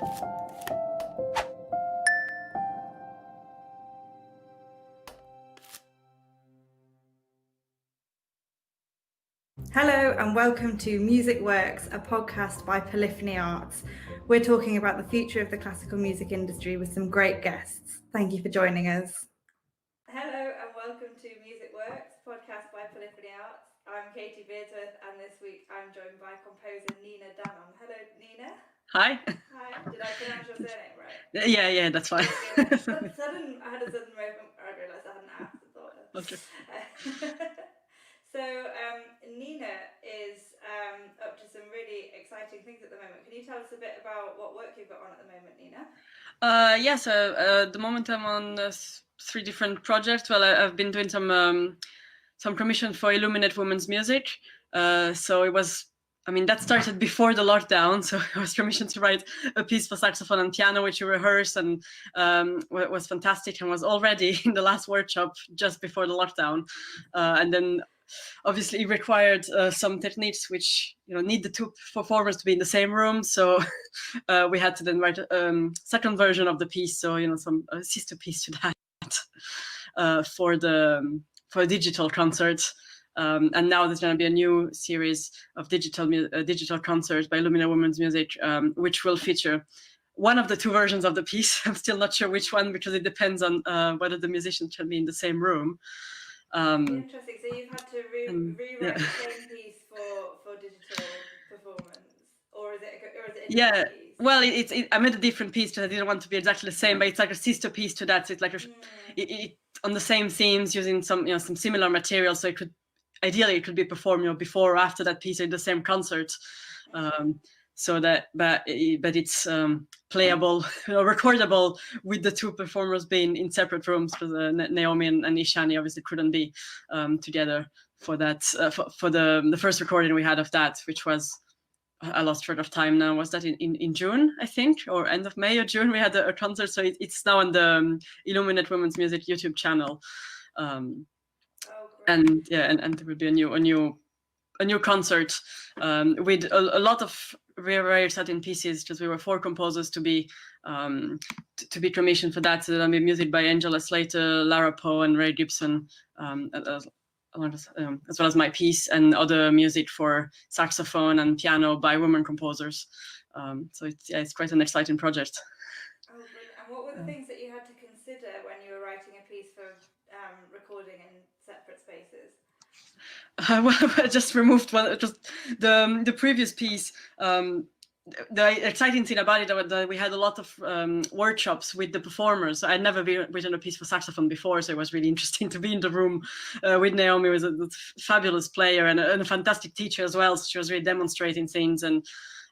Hello and welcome to Music Works, a podcast by Polyphony Arts. We're talking about the future of the classical music industry with some great guests. Thank you for joining us. Hello and welcome to Music Works, podcast by Polyphony Arts. I'm Katie Beardsworth and this week I'm joined by composer Nina Danon. Hello Nina. Hi. Hi. Did I pronounce your surname right? Yeah, that's fine. I had a sudden moment where I realised I hadn't asked and thought. Okay. So Nina is up to some really exciting things at the moment. Can you tell us a bit about what work you've got on at the moment, Nina? So at the moment I'm on 3 different projects. Well, I've been doing some commission for Illuminate Women's Music. So it was, that started before the lockdown. So I was commissioned to write a piece for saxophone and piano, which we rehearsed and was fantastic and was already in the last workshop just before the lockdown. And then obviously it required some techniques which need the 2 performers to be in the same room. So we had to then write a second version of the piece. So some sister piece to that for a digital concert. And now there's going to be a new series of digital concerts by Illumina Women's Music, which will feature one of the 2 versions of the piece. I'm still not sure which one because it depends on whether the musicians can be in the same room. Interesting. So you've had to rewrite the same piece for digital performance, or is it a different piece? Well, I made a different piece because I didn't want to be exactly the same, but it's like a sister piece to that. So it's like it on the same themes, using some similar material. So ideally it could be performed before or after that piece in the same concert. So that, but it's playable, recordable with the 2 performers being in separate rooms, because Naomi and Ishani obviously couldn't be together for that. For the first recording we had of that, which was, I lost track of time now. Was that in June, I think, or end of May or June? We had a concert, so it's now on the Illuminate Women's Music YouTube channel. And there will be a new concert with a lot of very exciting pieces, because we were 4 composers to be commissioned for that. So there'll be music by Angela Slater, Lara Poe, and Ray Gibson, as well as my piece, and other music for saxophone and piano by women composers. So it's quite an exciting project. Oh, brilliant. And what were the things that you had to consider when you were writing a piece for recording in separate spaces? Well, I just removed one. Just the previous piece. The exciting thing about it was that we had a lot of workshops with the performers. So I'd never written a piece for saxophone before, so it was really interesting to be in the room with Naomi, who was a fabulous player and a fantastic teacher as well. So she was really demonstrating things. And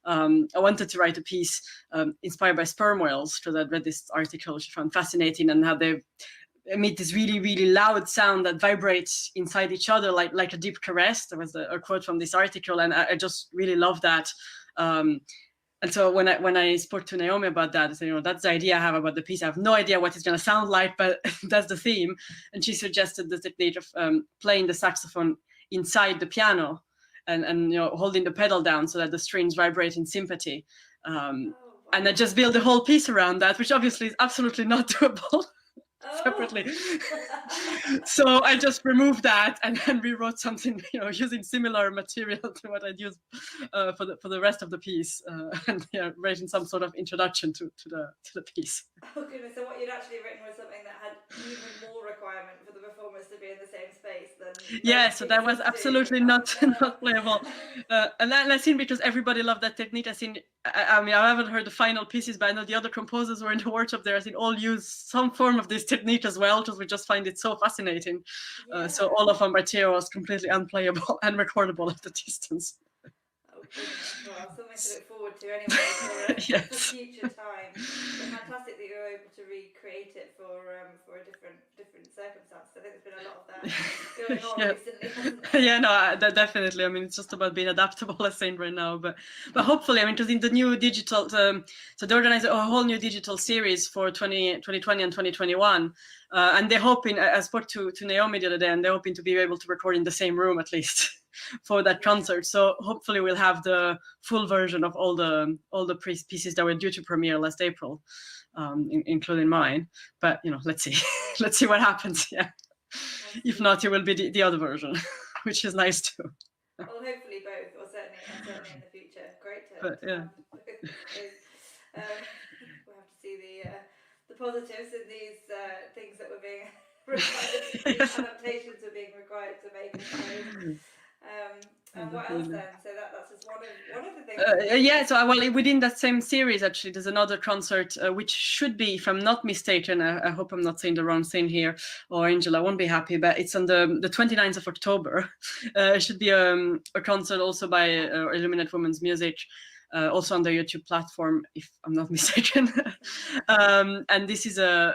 I wanted to write a piece inspired by sperm whales, because I'd read this article which I found fascinating, and how they emit this really, really loud sound that vibrates inside each other like a deep caress. There was a quote from this article, and I just really love that. And so when I spoke to Naomi about that, I said, that's the idea I have about the piece. I have no idea what it's going to sound like, but that's the theme. And she suggested the technique of playing the saxophone inside the piano and holding the pedal down so that the strings vibrate in sympathy. And I just built the whole piece around that, which obviously is absolutely not doable. Separately. So I just removed that and then rewrote something, using similar material to what I'd used for the rest of the piece, and writing some sort of introduction to the piece. Oh goodness! So what you'd actually written was something that had even more requirement for the performers to be in the same space than. So that was absolutely not playable. And I think because everybody loved that technique, I think I haven't heard the final pieces, but I know the other composers were in the workshop there. I think all use some form of this technique as well, because we just find it so fascinating. So all of our material was completely unplayable and recordable at the distance. Oh goodness! Well, something to look forward to anyway for future time. It's fantastic that you were able to recreate it for a different circumstance. I think there's been a lot of that going on recently, hasn't there? Definitely. It's just about being adaptable, I think, right now. But hopefully, because in the new digital, so they organize a whole new digital series for 2020 and 2021, and they're hoping. I spoke to Naomi the other day, and they're hoping to be able to record in the same room at least. for that concert. So hopefully we'll have the full version of all the pieces that were due to premiere last April, including mine. But let's see, let's see what happens. Yeah. If not, it will be the other version, which is nice too. Well, hopefully both, or certainly in the future. Great to But, yeah. have both, I suppose. We'll have to see the positives in these things that were being required, these adaptations are being required to make, I suppose. And what else then? So that's just one of the things. Yeah, so well, within that same series, actually, there's another concert which should be, if I'm not mistaken, I hope I'm not saying the wrong thing here, or Angela won't be happy, but it's on the 29th of October. It should be a concert also by Illuminate Women's Music, also on the YouTube platform, if I'm not mistaken. And this is a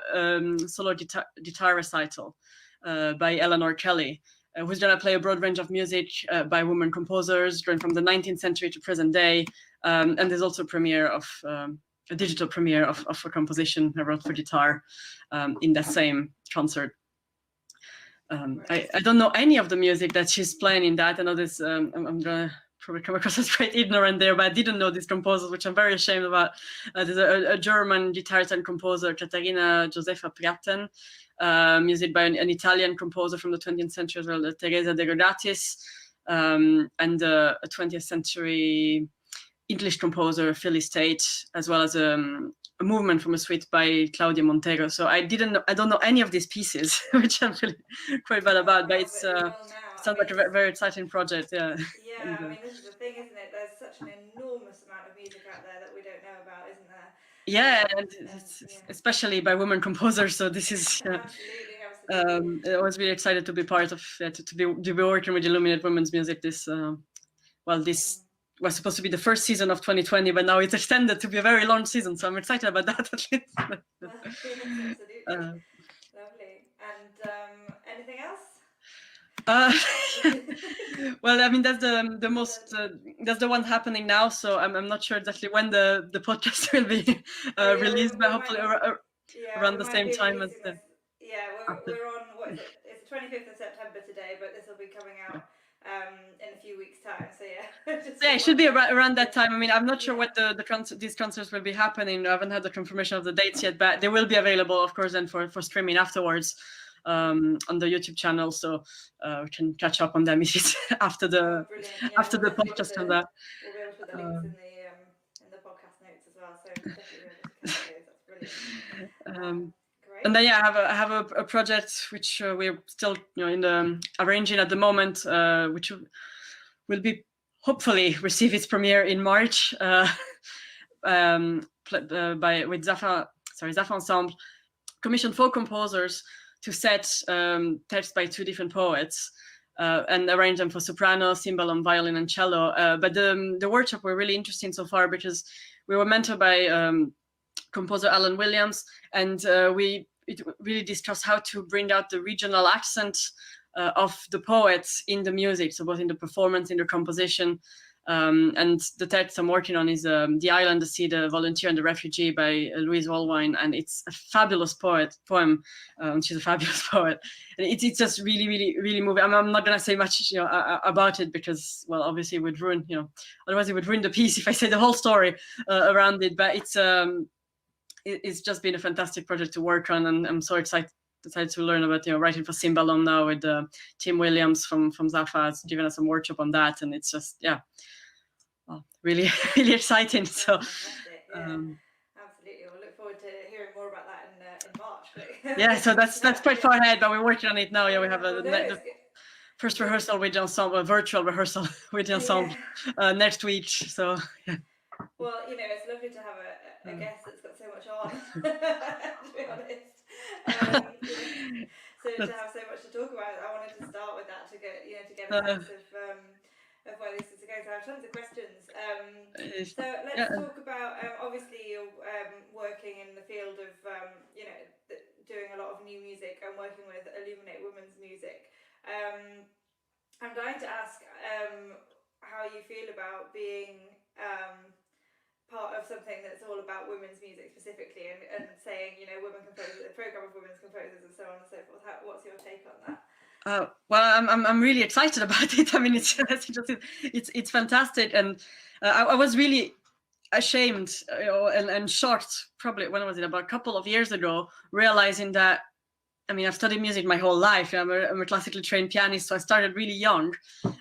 solo guitar recital by Eleanor Kelly, who's going to play a broad range of music by women composers, going from the 19th century to present day. And there's also a digital premiere of a composition I wrote for guitar in that same concert. I don't know any of the music that she's playing in that. I know this, I'm going to probably come across as quite ignorant there, but I didn't know these composers, which I'm very ashamed about. There's a German guitarist and composer, Caterina Josefa Priaten, music by an Italian composer from the 20th century as well, Teresa de Rogatis, and a 20th century English composer, Phyllis Tate, as well as a movement from a suite by Claudia Montero. So I don't know any of these pieces, which I'm really quite bad about, but it's sounds like a very exciting project. Yeah. Yeah, I mean, this is the thing, isn't it? There's such an enormous amount of music out there that we don't know about, isn't there? Yeah, especially by women composers. So this is absolutely. I was really excited to be part of to be working with Illuminate Women's Music. This this was supposed to be the first season of 2020, but now it's extended to be a very long season. So I'm excited about that at least. Yes, absolutely. Lovely. And anything else? Well, I mean, that's the most that's the one happening now. So I'm not sure exactly when the podcast will be released, but hopefully around the same time as the. Yeah, we're on, what is it? It's the 25th of September today, but this will be coming out in a few weeks' time. So yeah. Yeah, it should be around that time. I mean, I'm not sure what these concerts will be happening. I haven't had the confirmation of the dates yet, but they will be available, of course, then for streaming afterwards on the YouTube channel. So we can catch up on them if it's after the podcast on that. We'll be able to put the links in the podcast notes as well. So definitely be able to catch those. That's brilliant. Great. And then I have a project which we're still in the arranging at the moment, which will be hopefully receive its premiere in March with Zafa Ensemble, commissioned 4 composers to set texts by 2 different poets and arrange them for soprano, cymbalum, violin, and cello. But the workshop were really interesting so far because we were mentored by composer Alan Williams, and we really discussed how to bring out the regional accent of the poets in the music, so both in the performance, in the composition. And the text I'm working on is The Island, the Sea, the Volunteer, and the Refugee by Louise Wallwine, and it's a fabulous poem. She's a fabulous poet, and it's just really, really, really moving. I'm not gonna say much, about it because, well, obviously it would ruin, otherwise it would ruin the piece if I say the whole story around it. But it's just been a fantastic project to work on, and I'm so excited to learn about writing for cymbalum now with Tim Williams from Zafa has given us some workshop on that, and it's just really really exciting. So absolutely, we'll look forward to hearing more about that in March. Yeah, so that's quite far ahead, but we're working on it now. Yeah, we have the first rehearsal with the ensemble, a virtual rehearsal with the ensemble next week. So yeah. Well, it's lovely to have a guest that's got so much on, to be honest. So to have so much to talk about, I wanted to start with that to get a sense of where this is going. So I have tons of questions. So let's talk about, obviously you're working in the field of, doing a lot of new music and working with Illuminate Women's Music. I'm dying to ask how you feel about being part of something that's all about women's music specifically, and saying women composers, a program of women's composers, and so on and so forth. What's your take on that? Well, I'm really excited about it. I mean, it's fantastic, and I was really ashamed, and shocked. Probably when was it? About a couple of years ago, realizing that. I mean, I've studied music my whole life. I'm a classically trained pianist, so I started really young,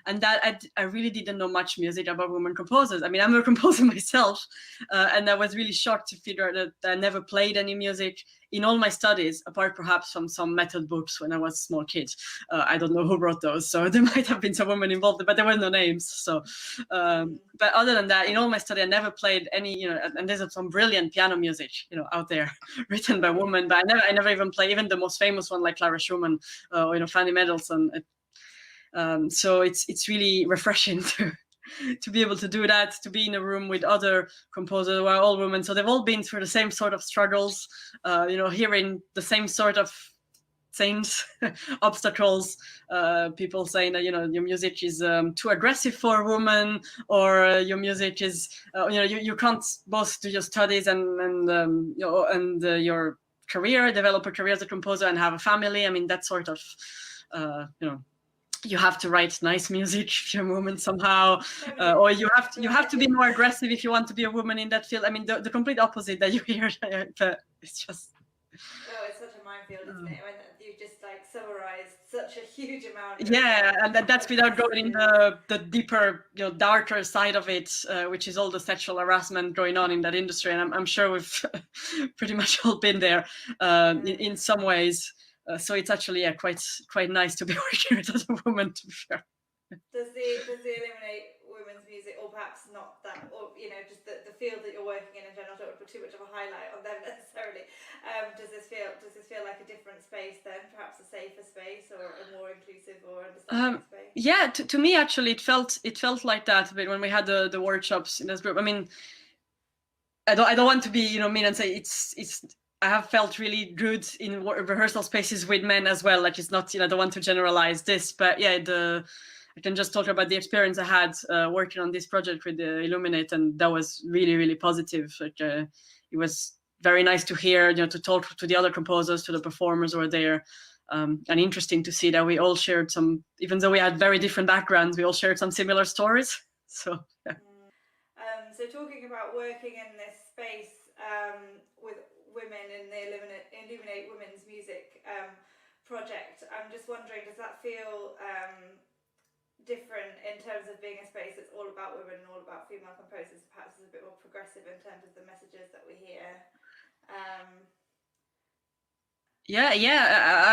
and that I really didn't know much music about women composers. I mean, I'm a composer myself, and I was really shocked to figure out that I never played any music in all my studies, apart perhaps from some method books when I was a small kid. I don't know who wrote those, so there might have been some women involved, but there were no names. So, but other than that, in all my study, I never played any, and there's some brilliant piano music, out there written by women, but I never even play even the most famous one like Clara Schumann, Fanny Mendelssohn. So it's really refreshing to be able to do that, to be in a room with other composers who are all women. So they've all been through the same sort of struggles, hearing the same sort of things, obstacles, people saying that, your music is too aggressive for a woman, or your music is, you can't both do your studies and your career, develop a career as a composer and have a family. I mean, that sort of, you have to write nice music if you're a woman somehow, or you have to be more aggressive if you want to be a woman in that field. I mean, the complete opposite that you hear, but it's just. Oh, it's such a minefield, isn't it? When you just like summarized such a huge amount. And that's without going in the deeper, darker side of it, which is all the sexual harassment going on in that industry. And I'm sure we've pretty much all been there in some ways. So it's actually quite nice to be working with as a woman, to be fair. Does the Illuminate women's music, or perhaps not that, or just the field that you're working in general, I don't want to put too much of a highlight on them necessarily. Does this feel like a different space then, perhaps a safer space, or a more inclusive or understanding space? Yeah, to me actually it felt like that a bit when we had the workshops in this group. I mean, I don't want to be mean and say it's. I have felt really good in rehearsal spaces with men as well. Like, it's not, I don't want to generalize this, but yeah, I can just talk about the experience I had working on this project with the Illuminate, and that was really, really positive. Like, it was very nice to hear, to talk to the other composers, to the performers who were there, and interesting to see that we all shared some, even though we had very different backgrounds, we all shared some similar stories. So, yeah. So talking about working in this space with women in the Illuminate Women's Music project, I'm just wondering, does that feel different in terms of being a space that's all about women and all about female composers? Perhaps it's a bit more progressive in terms of the messages that we hear. Yeah,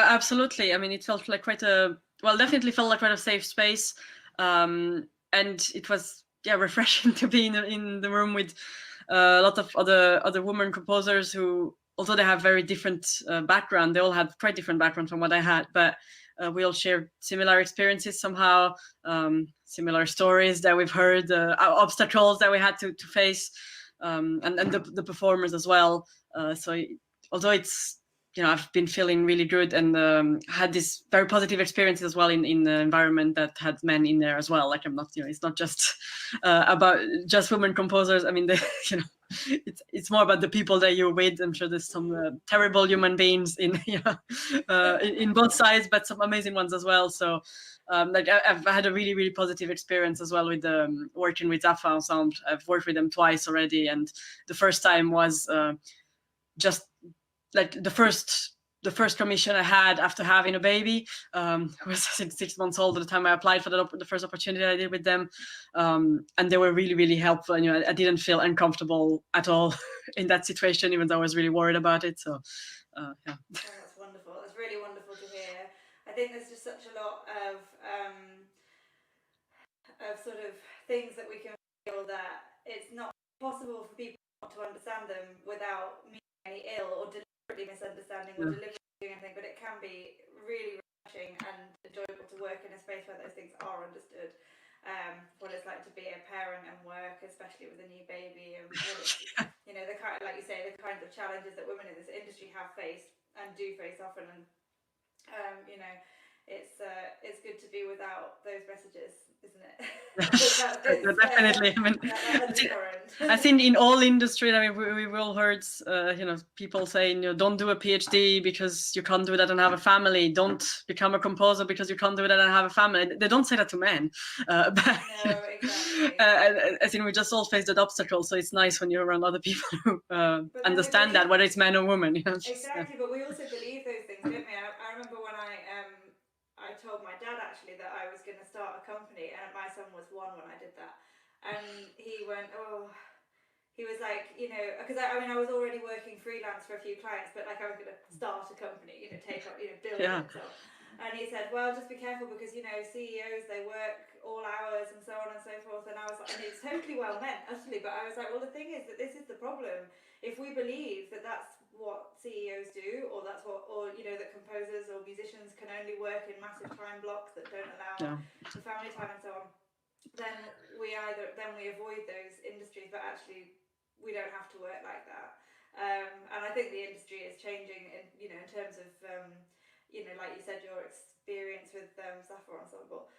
absolutely. I mean, it felt like definitely felt like quite a safe space, and it was refreshing to be in the room with a lot of other women composers who, although they have very different background, they all had quite different background from what I had, but we all shared similar experiences somehow, similar stories that we've heard, obstacles that we had to face, and the performers as well. So although it's, I've been feeling really good and had this very positive experience as well in the environment that had men in there as well. Like, I'm not, it's not just about just women composers. I mean, it's more about the people that you're with. I'm sure there's some terrible human beings in both sides, but some amazing ones as well. So I've had a really, really positive experience as well with working with Zaffa Ensemble. I've worked with them twice already, and the first time was just like the first commission I had after having a baby. I was 6 months old at the time I applied for the first opportunity I did with them, and they were really, really helpful. And I didn't feel uncomfortable at all in that situation, even though I was really worried about it. So yeah. Oh, that's wonderful. That's really wonderful to hear. I think there's just such a lot of sort of things that we can feel that it's not possible for people not to understand them without meaning any ill or deliberately misunderstanding or deliberately doing anything, but it can be really refreshing and enjoyable to work in a space where those things are understood. What it's like to be a parent and work, especially with a new baby, and what it's, the kind, like you say, the kinds of challenges that women in this industry have faced and do face often, and it's good to be without those messages isn't it? Definitely. I mean, I think in all industry, I mean, we've all heard, people saying, don't do a PhD because you can't do that and have a family. Don't become a composer because you can't do that and have a family. They don't say that to men. But, no, exactly. I think we just all face that obstacle. So it's nice when you're around other people who understand that, whether it's men or women. Exactly, but we also believe those things, don't we? I remember when I told my dad actually that I was going to start a company, and my son was 1 when I did that, and he went, oh. He was like, because I was already working freelance for a few clients, but like I was going to start a company, take up, build it and so on. And he said, well, just be careful because, CEOs, they work all hours and so on and so forth. And I was like, and it's totally well meant, utterly, but I was like, well, the thing is that this is the problem. If we believe that that's what CEOs do, or that's what, or, that composers or musicians can only work in massive time blocks that don't allow for family time and so on, then we avoid those industries, but actually we don't have to work like that. And I think the industry is changing in terms of like you said, your experience with Sappho Ensemble.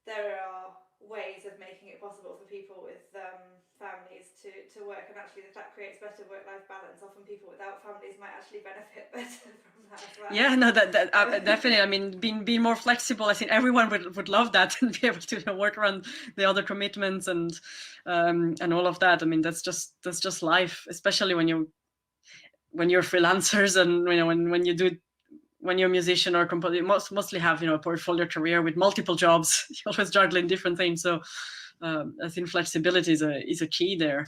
There are ways of making it possible for people with families to work, and actually if that creates better work-life balance, often people without families might actually benefit better from that as well. Yeah, no, that definitely. I mean, being more flexible. I think everyone would love that and be able to work around the other commitments and all of that. I mean, that's just life, especially when you're freelancers and when you're a musician or composer. You mostly have a portfolio career with multiple jobs. You're always juggling different things. So I think flexibility is a key there.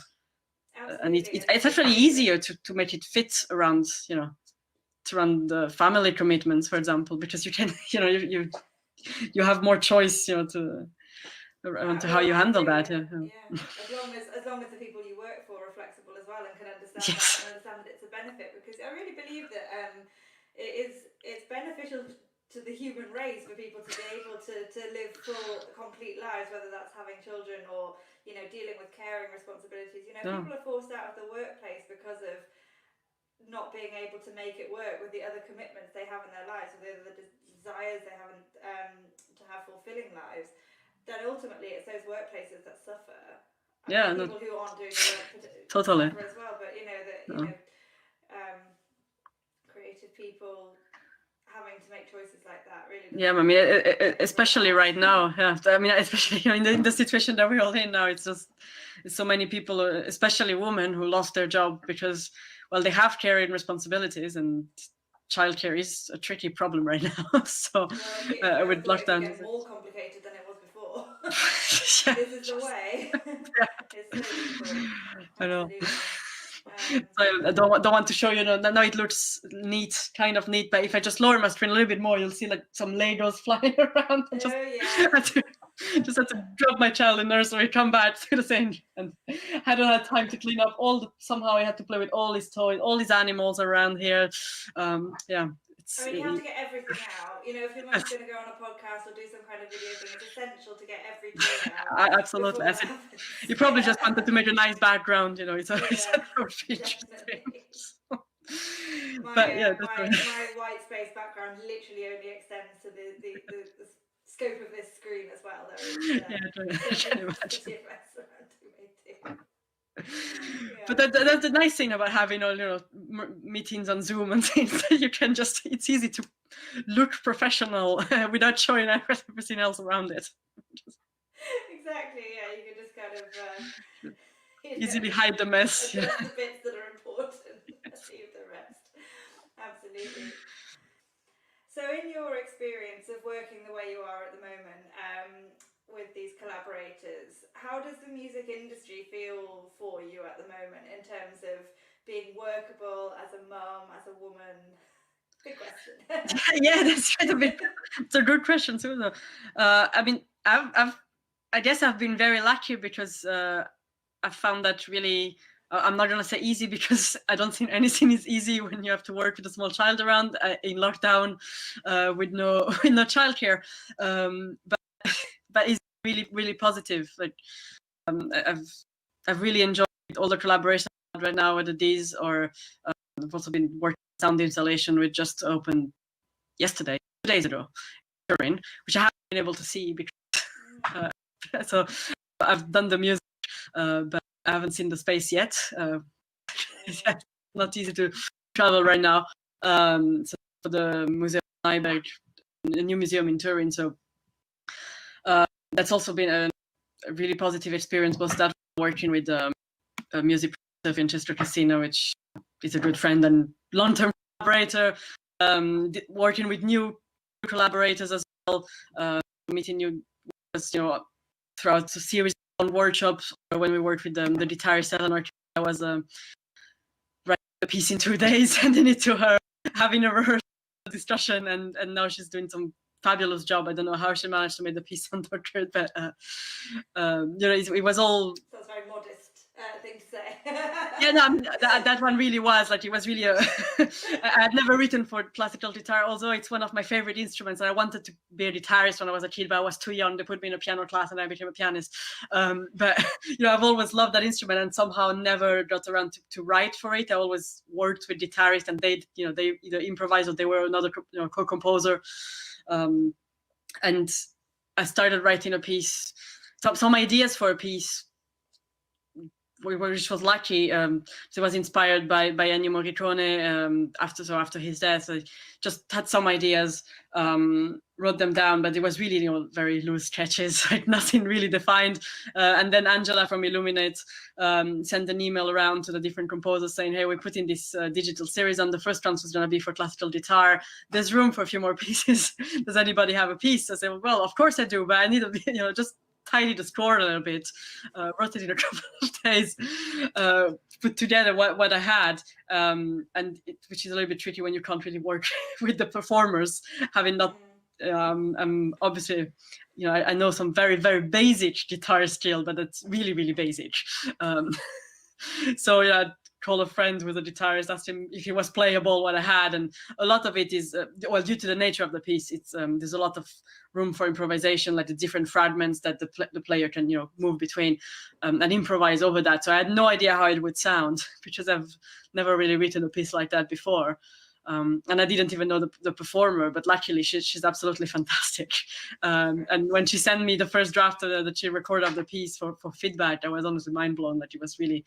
And it's actually easier to make it fit around around the family commitments, for example, because you can you have more choice to how you handle that. Yeah. As long as the people you work for are flexible as well and can understand that and understand that it's a benefit, because I really believe that it's beneficial to the human race for people to be able to live full, complete lives, whether that's having children or dealing with caring responsibilities. People are forced out of the workplace because of not being able to make it work with the other commitments they have in their lives, or the desires they have to have fulfilling lives. Then ultimately it's those workplaces that suffer. People who aren't doing the work totally suffer as well. But creative people having to make choices like that really. Yeah, I mean, especially right now. Yeah, I mean, especially in the situation that we're all in now, it's so many people, especially women, who lost their job because, well, they have caring responsibilities, and childcare is a tricky problem right now. So with lockdown, it's more complicated than it was before. This is the way. It's so difficult. I know. Absolutely. So I don't want to show you. Now it looks neat, kind of neat. But if I just lower my screen a little bit more, you'll see like some Legos flying around. Just had to drop my child in nursery, come back to the same, and I don't have time to clean up somehow I had to play with all his toys, all his animals around here. Yeah. I mean, you have to get everything out. If your mum's going to go on a podcast or do some kind of video thing, it's essential to get every toy out. Absolutely. You probably just wanted to make a nice background, it's a feature thing. My white space background literally only extends to the scope of this screen as well. There is I can imagine. Yeah. But that's the nice thing about having all meetings on Zoom and things. You can it's easy to look professional without showing everything else around it. Exactly. Yeah, you can just kind of easily hide the mess. The bits that are important, leave the rest. Absolutely. So, in your experience of working the way you are at the moment, with these collaborators, how does the music industry feel for you at the moment in terms of being workable as a mum, as a woman? Big question. Yeah, that's kind of it's a good question too, though. I mean, I guess I've been very lucky because I've found that really. I'm not going to say easy because I don't think anything is easy when you have to work with a small child around in lockdown with no childcare. But it's really, really positive. Like I've really enjoyed all the collaboration right now, whether these or I've also been working sound installation, which just opened yesterday, 2 days ago, which I haven't been able to see because So I've done the music, but I haven't seen the space yet. It's not easy to travel right now. So for the Museum Nyberg, a new museum in Turin. So that's also been a really positive experience, both that working with a music professor of Winchester Casino, which is a good friend and long-term collaborator, working with new collaborators as well, meeting new, throughout the series on workshops, or when we worked with the guitarist Eleanor. I was writing a piece in 2 days, sending it to her, having a rehearsal discussion, and now she's doing some fabulous job. I don't know how she managed to make the piece on record, but it was all. So it's very modest thing to say. Yeah, no, that one really was like, it was really I had never written for classical guitar, although it's one of my favorite instruments. I wanted to be a guitarist when I was a kid, but I was too young. They put me in a piano class and I became a pianist. But I've always loved that instrument and somehow never got around to write for it. I always worked with guitarists and they either improvised or they were another co-composer. And I started writing a piece, some ideas for a piece, which was lucky. So it was inspired by Ennio Morricone. After his death, I just had some ideas, wrote them down, but it was really very loose sketches, like nothing really defined. And then Angela from Illuminate sent an email around to the different composers saying, "Hey, we're putting this digital series on. The first round was going to be for classical guitar. There's room for a few more pieces. Does anybody have a piece?" I said, "Well, of course I do, but I need a just tidy the score a little bit." Wrote it in a couple of days, put together what I had, which is a little bit tricky when you can't really work with the performers, having not. Obviously, I know some very, very basic guitar skill, but it's really, really basic. So yeah, call a friend with a guitarist, asked him if he was playable what I had, and a lot of it is due to the nature of the piece. It's there's a lot of room for improvisation, like the different fragments that the player can move between and improvise over that. So I had no idea how it would sound because I've never really written a piece like that before. And I didn't even know the performer, but luckily she's absolutely fantastic. And when she sent me the first draft that she recorded of the piece for feedback, I was honestly mind blown that it was really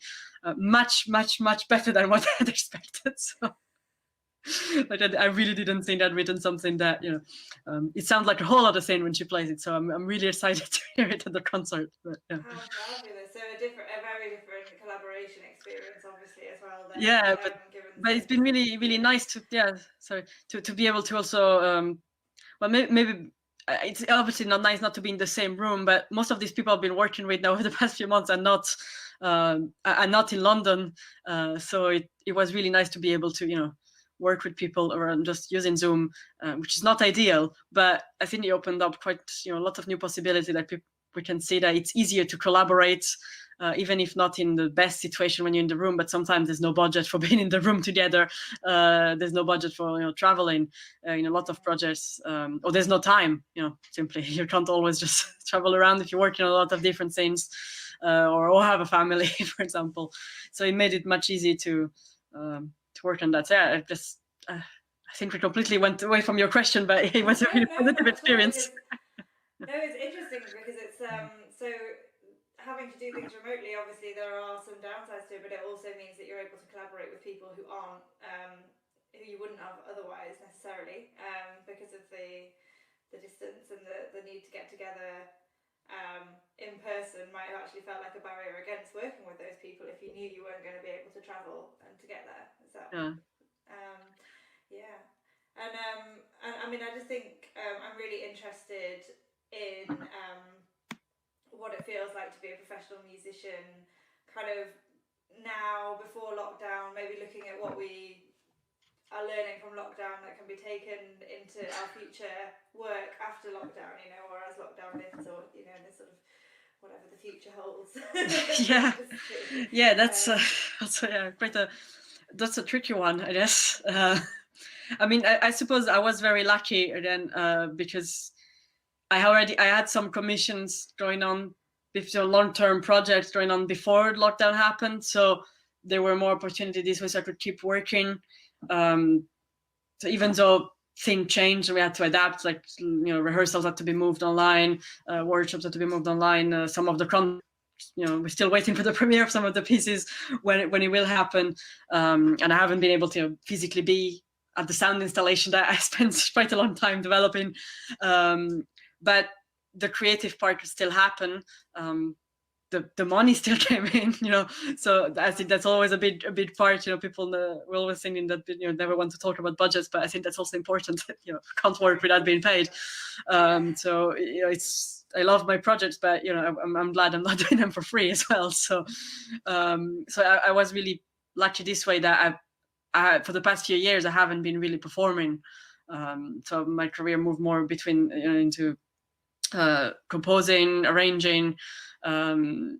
much, much, much better than what I had expected. So like I really didn't think I'd written something that it sounds like a whole other thing when she plays it. So I'm really excited to hear it at the concert. But, yeah. How fabulous! So a very different collaboration experience, obviously, as well. Then, yeah, but it's been really, really nice to to be able to also well maybe. It's obviously not nice not to be in the same room, but most of these people I've been working with now over the past few months are not in London. So it was really nice to be able to work with people around just using Zoom, which is not ideal, but I think it opened up quite a lot of new possibility that we can see that it's easier to collaborate, even if not in the best situation when you're in the room. But sometimes there's no budget for being in the room together. There's no budget for traveling in a lot of projects, or there's no time. Simply you can't always just travel around if you're working on a lot of different things, or have a family, for example. So it made it much easier to work on that. So yeah, I think we completely went away from your question, but it was a really positive experience. No, it's interesting because it's so having to do things remotely. Obviously, there are some downsides to it, but it also means that you're able to collaborate with people who aren't who you wouldn't have otherwise necessarily, because of the distance and the need to get together in person might have actually felt like a barrier against working with those people if you knew you weren't going to be able to travel and to get there. Is that? Yeah. And I mean, I just think I'm really interested in what it feels like to be a professional musician, kind of now before lockdown, maybe looking at what we are learning from lockdown that can be taken into our future work after lockdown, or as lockdown lifts, or in this sort of whatever the future holds. Yeah, that's that's a tricky one, I guess. I mean, I suppose I was very lucky then, because I had some commissions going on, long-term projects going on before lockdown happened. So there were more opportunities which I could keep working. So even though thing changed. We had to adapt, like, rehearsals had to be moved online, workshops had to be moved online. Some of the we're still waiting for the premiere of some of the pieces when it will happen. And I haven't been able to physically be at the sound installation that I spent quite a long time developing. But the creative part will still happen. The money still came in, so I think that's always a big part. People we're always thinking that never want to talk about budgets, but I think that's also important. Can't work without being paid. So I love my projects, but I'm glad I'm not doing them for free as well. So I was really lucky this way that I for the past few years I haven't been really performing. So my career moved more between into composing, arranging, and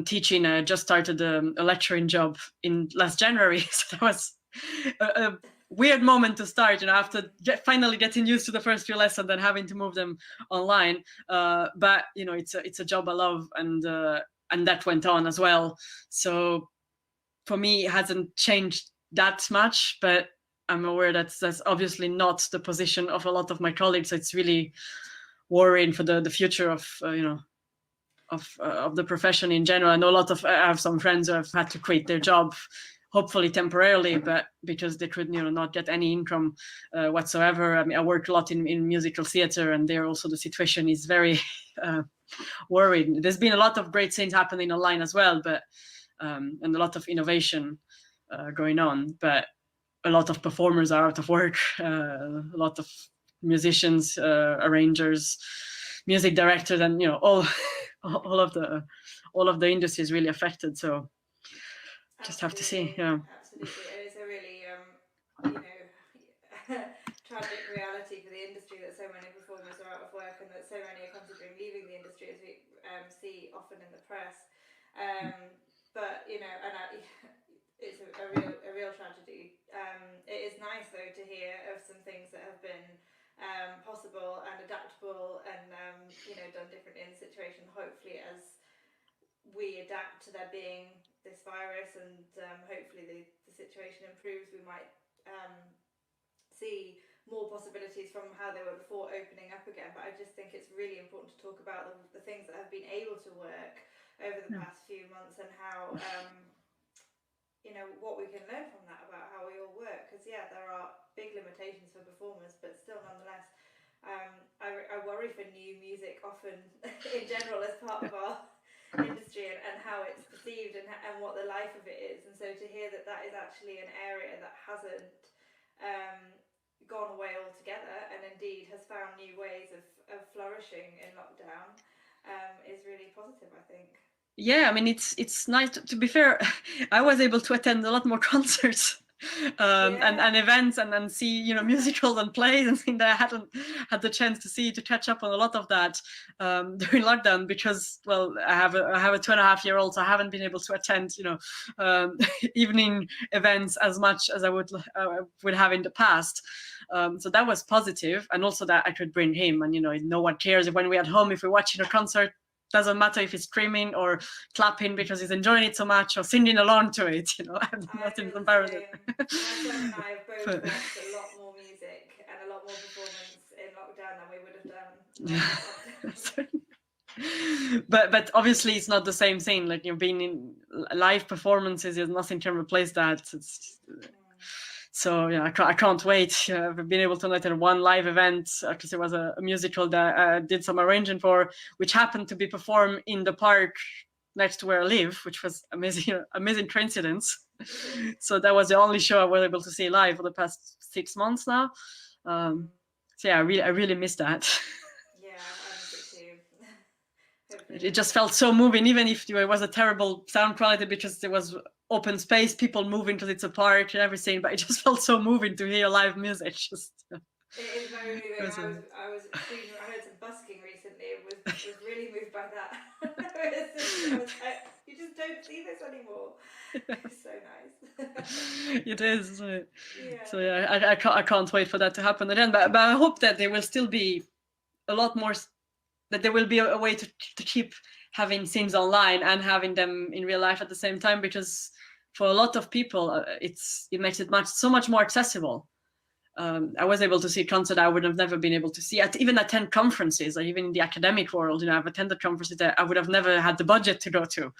teaching. I just started a lecturing job in last January, so that was a weird moment to start. After finally getting used to the first few lessons and having to move them online. But it's a job I love, and that went on as well. So for me, it hasn't changed that much, but I'm aware that's obviously not the position of a lot of my colleagues. So it's really worrying for the future of the profession in general. I know I have some friends who have had to quit their job, hopefully temporarily, but because they could not get any income whatsoever. I mean, I work a lot in musical theater, and there also the situation is very worrying. There's been a lot of great things happening online as well, but and a lot of innovation going on, but a lot of performers are out of work. A lot of musicians, arrangers, music directors, and all of the industry is really affected. So just have to see. Yeah, absolutely. It is a really tragic reality for the industry that so many performers are out of work, and that so many are considering leaving the industry, as we see often in the press. But it's a real tragedy. It is nice though to hear of some things that have been possible and adaptable, and done differently in the situation. Hopefully, as we adapt to there being this virus, and hopefully the situation improves, we might see more possibilities from how they were before opening up again. But I just think it's really important to talk about the things that have been able to work over the past few months, and how what we can learn from that about how we all work. Because there are big limitations for performers, but still nonetheless I worry for new music often in general as part of our industry, and how it's perceived, and what the life of it is. And so to hear that is actually an area that hasn't gone away altogether, and indeed has found new ways of flourishing in lockdown, is really positive, I think. Yeah, I mean, it's nice. To be fair, I was able to attend a lot more concerts and events, and see musicals and plays and things that I hadn't had the chance to see, to catch up on a lot of that during lockdown, because I have a 2.5-year-old, so I haven't been able to attend evening events as much as I would have in the past. So that was positive, and also that I could bring him, and no one cares when we're at home if we're watching a concert. Doesn't matter if he's screaming or clapping because he's enjoying it so much, or singing along to it. Nothing's embarrassing. My son and I have both watched a lot more music and a lot more performance in lockdown than we would have done lockdown. But obviously it's not the same thing. Like being in live performances, there's nothing can replace that. So I can't wait. I've been able to attend one live event, because it was a musical that I did some arranging for, which happened to be performed in the park next to where I live, which was amazing coincidence. So that was the only show I was able to see live for the past 6 months now. So I really miss that. Yeah, I miss it too. It just felt so moving, even if it was a terrible sound quality, because there was open space, people moving because it's a park and everything, but it just felt so moving to hear live music. It is very moving. I heard some busking recently. Was really moved by that. I was like, you just don't see this anymore. It's so nice. It is. So I can't wait for that to happen again. But I hope that there will still be a lot more. That there will be a way to keep having things online and having them in real life at the same time, because for a lot of people it makes it so much more accessible. I was able to see concert I would have never been able to see, even attend conferences, or even in the academic world. I've attended conferences that I would have never had the budget to go to,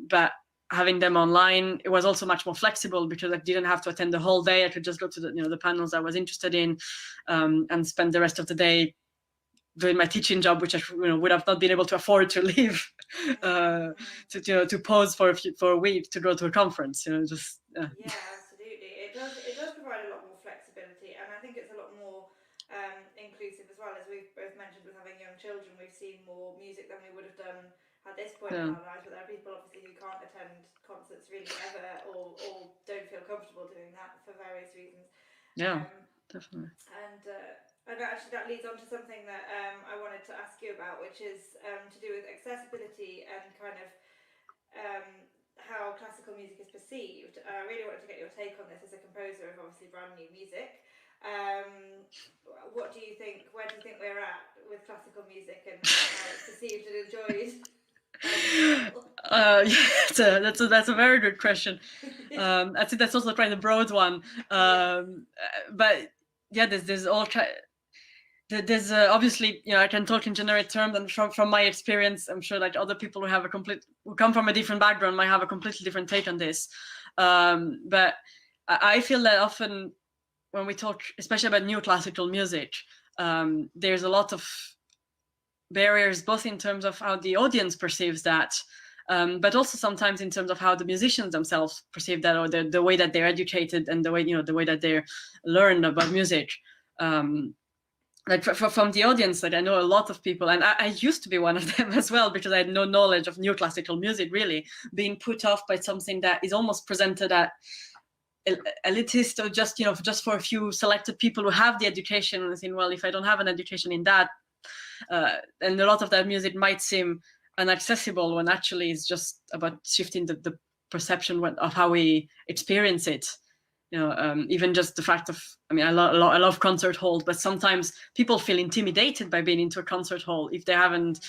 but having them online, it was also much more flexible because I didn't have to attend the whole day. I could just go to the panels I was interested in, and spend the rest of the day doing my teaching job, which I would have not been able to afford to leave, to pause for a week to go to a conference. Just yeah, absolutely. It does provide a lot more flexibility, and I think it's a lot more inclusive as well. As we've both mentioned, with having young children, we've seen more music than we would have done at this point in our lives. But there are people obviously who can't attend concerts really ever, or don't feel comfortable doing that for various reasons. Yeah, definitely. And actually that leads on to something that I wanted to ask you about, which is to do with accessibility and kind of how classical music is perceived. I really wanted to get your take on this as a composer of obviously brand new music. What do you think? Where do you think we're at with classical music and how it's perceived and enjoyed? Yeah, that's a very good question. I think that's also quite a broad one. But yeah, there's all there's obviously, I can talk in generic terms, and from my experience, I'm sure like other people who come from a different background might have a completely different take on this. But I feel that often when we talk, especially about new classical music, there's a lot of barriers, both in terms of how the audience perceives that, but also sometimes in terms of how the musicians themselves perceive that, or the way that they're educated and the way that they're learned about music. Like from the audience, like I know a lot of people, and I used to be one of them as well, because I had no knowledge of new classical music, really, being put off by something that is almost presented at elitist, or just for a few selected people who have the education, and saying, well, if I don't have an education in that, and a lot of that music might seem inaccessible, when actually it's just about shifting the perception of how we experience it. Even just the fact of, I love concert halls, but sometimes people feel intimidated by being into a concert hall if they haven't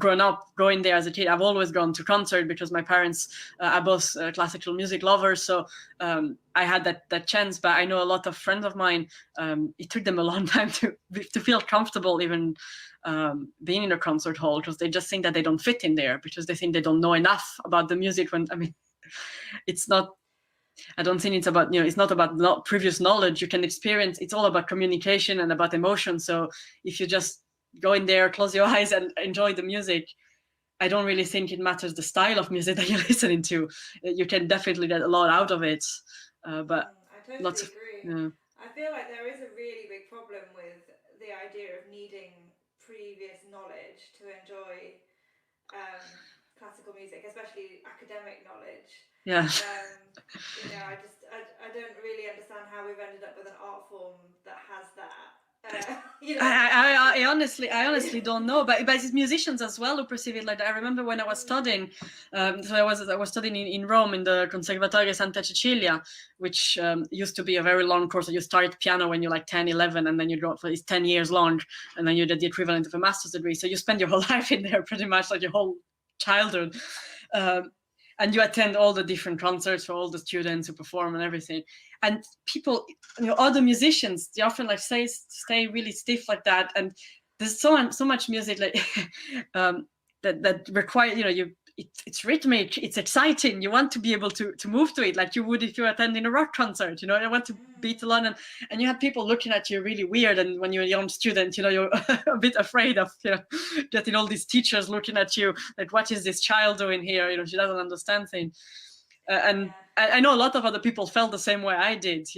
grown up going there as a kid. I've always gone to concert because my parents are both classical music lovers, so I had that chance. But I know a lot of friends of mine, it took them a long time to feel comfortable even being in a concert hall, because they just think that they don't fit in there, because they think they don't know enough about the music. When it's not. I don't think it's about, it's not about previous knowledge. You can experience, it's all about communication and about emotion. So if you just go in there, close your eyes and enjoy the music, I don't really think it matters the style of music that you're listening to. You can definitely get a lot out of it. But I totally agree. Yeah. I feel like there is a really big problem with the idea of needing previous knowledge to enjoy classical music, especially academic knowledge. Yeah. I don't really understand how we've ended up with an art form that has that. I honestly don't know, but it's musicians as well who perceive it like that. I remember when I was studying, so I was studying in Rome in the Conservatorio Santa Cecilia, which used to be a very long course. So you start piano when you're like 10, 11, and then you go for it's 10 years long, and then you get the equivalent of a master's degree. So you spend your whole life in there, pretty much like your whole childhood. And you attend all the different concerts for all the students who perform and everything. And people, other musicians, they often like stay really stiff like that. And there's so much music like that require, it's rhythmic, it's exciting. You want to be able to move to it like you would if you're attending a rock concert. You want to beat along, and you have people looking at you really weird. And when you're a young student, you're a bit afraid of getting all these teachers looking at you like, what is this child doing here? She doesn't understand things. And I know a lot of other people felt the same way I did.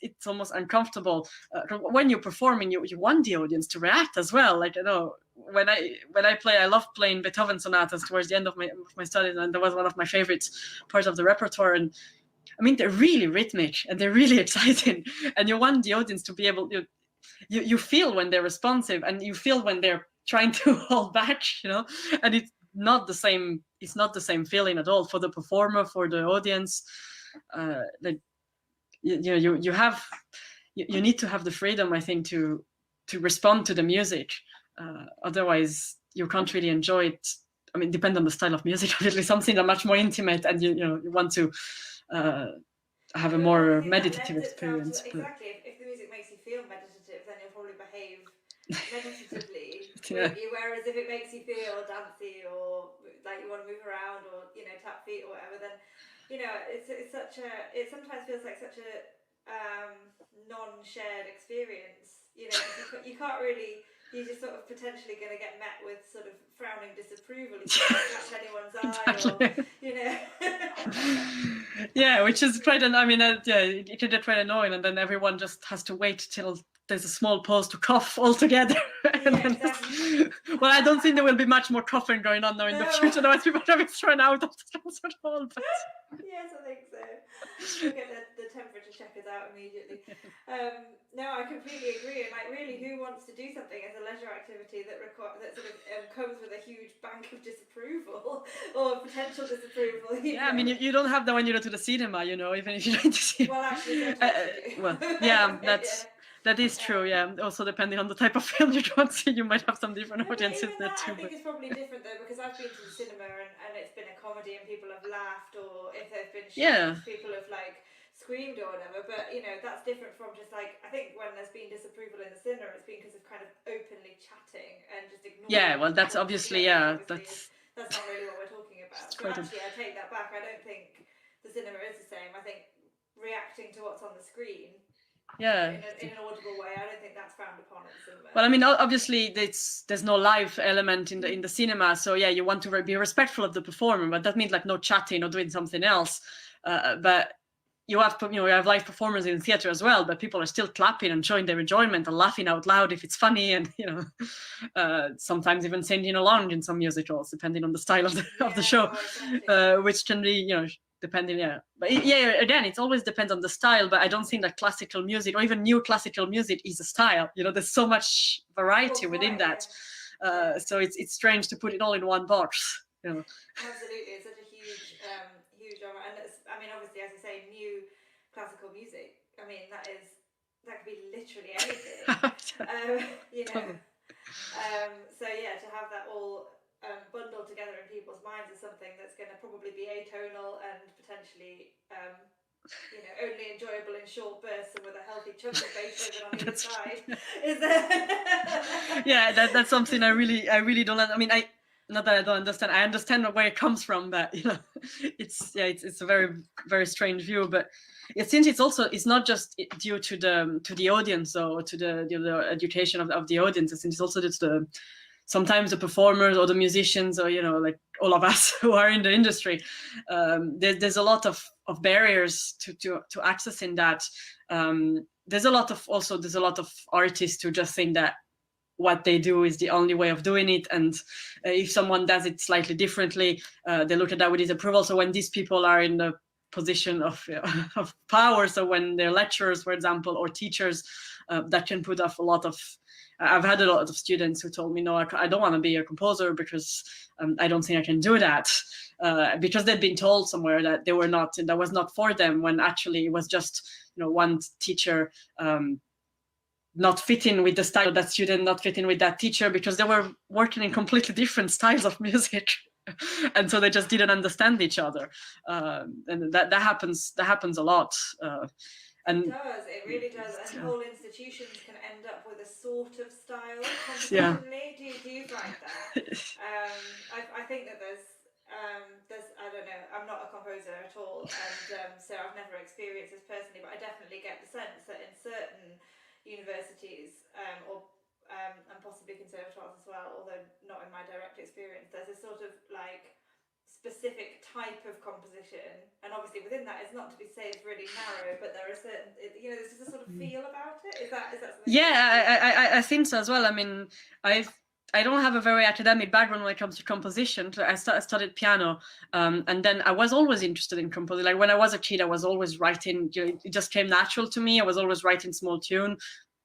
It's almost uncomfortable when you're performing. You want the audience to react as well. Like when I play, I love playing Beethoven sonatas towards the end of my studies, and that was one of my favorite parts of the repertoire. And they're really rhythmic and they're really exciting, and you want the audience to be able. You feel when they're responsive, and you feel when they're trying to hold back. And it's not the same. It's not the same feeling at all for the performer, for the audience. You need to have the freedom, I think, to respond to the music. Otherwise, you can't really enjoy it. Depend on the style of music. Obviously, something that's much more intimate, and you want to have a more meditative experience. Exactly. If the feel meditative, then you'll probably behave meditatively. Yeah. Whereas if it makes you feel dancey or like you want to move around or tap feet or whatever, then it sometimes feels like such a non-shared experience. Because you can't really. You're just sort of potentially going to get met with sort of frowning disapproval if you don't catch anyone's eye, or Yeah, which is quite it can get quite annoying, and then everyone just has to wait till there's a small pause to cough altogether. Exactly. Well, I don't think there will be much more coughing going on now in the future. Otherwise, people are thrown out of the concert hall. But yes, I think so. We'll get the temperature checkers out immediately. No, I completely agree. And really, who wants to do something as a leisure activity that sort of comes with a huge bank of disapproval or potential disapproval? Yeah, I mean, you don't have that when you go to the cinema, even if you don't see. Well, actually, sometimes you do. Well, yeah, that is true. Yeah, also depending on the type of film you go and see, you might have some different audiences there too. I think it's probably different though, because I've been to the cinema and it's been a comedy and people have laughed, or if there's been shots, people have screamed or whatever. But that's different from just I think when there's been disapproval in the cinema, it's been because of kind of openly chatting and just ignoring. Yeah, well, that's obviously that's not really what we're talking about. So actually, I take that back. I don't think the cinema is the same. I think reacting to what's on the screen. Yeah, in an audible way, I don't think that's frowned upon at the cinema. Well, I mean, obviously, there's no live element in the cinema, so yeah, you want to be respectful of the performer, but that means no chatting or doing something else. But you have live performers in theater as well, but people are still clapping and showing their enjoyment and laughing out loud if it's funny, and sometimes even singing along in some musicals, depending on the style of the show, which can be depending, but again, it always depends on the style. But I don't think that classical music or even new classical music is a style. There's so much variety within that. So it's strange to put it all in one box. Absolutely, it's such a huge genre, and obviously, as you say, new classical music. That could be literally anything. So to have that all bundled together in people's minds is something that's going to probably be atonal and potentially only enjoyable in short bursts and with a healthy chunk of Beethoven on either side. Is there? Yeah, that's something I really don't. Not that I don't understand. I understand where it comes from, but it's a very, very strange view. But since it's not just due to the audience or to the education of the audience. Since it's also just sometimes the performers or the musicians or all of us who are in the industry, there's a lot of barriers to accessing that. There's a lot of artists who just think that what they do is the only way of doing it, and if someone does it slightly differently, they look at that with disapproval. So when these people are in the position of power, so when they're lecturers, for example, or teachers, that can put off a lot of. I've had a lot of students who told me, no, I don't want to be a composer because I don't think I can do that, because they'd been told somewhere that they were not, and that was not for them, when actually it was just one teacher not fitting with the style of that student, not fitting with that teacher, because they were working in completely different styles of music. And so they just didn't understand each other. And that happens a lot. And it really does. And whole institutions can end up with a sort of style consistently. Do you find that? I think that there's I don't know, I'm not a composer at all, and so I've never experienced this personally, but I definitely get the sense that in certain universities and possibly conservatoires as well, although not in my direct experience, there's a sort of specific type of composition, and obviously within that, it's not to be say it's really narrow, but there are certain, there's just a sort of feel about it. Is that something? Yeah, I think so as well. I don't have a very academic background when it comes to composition. I studied piano, and then I was always interested in composing. When I was a kid, I was always writing. It just came natural to me. I was always writing small tune,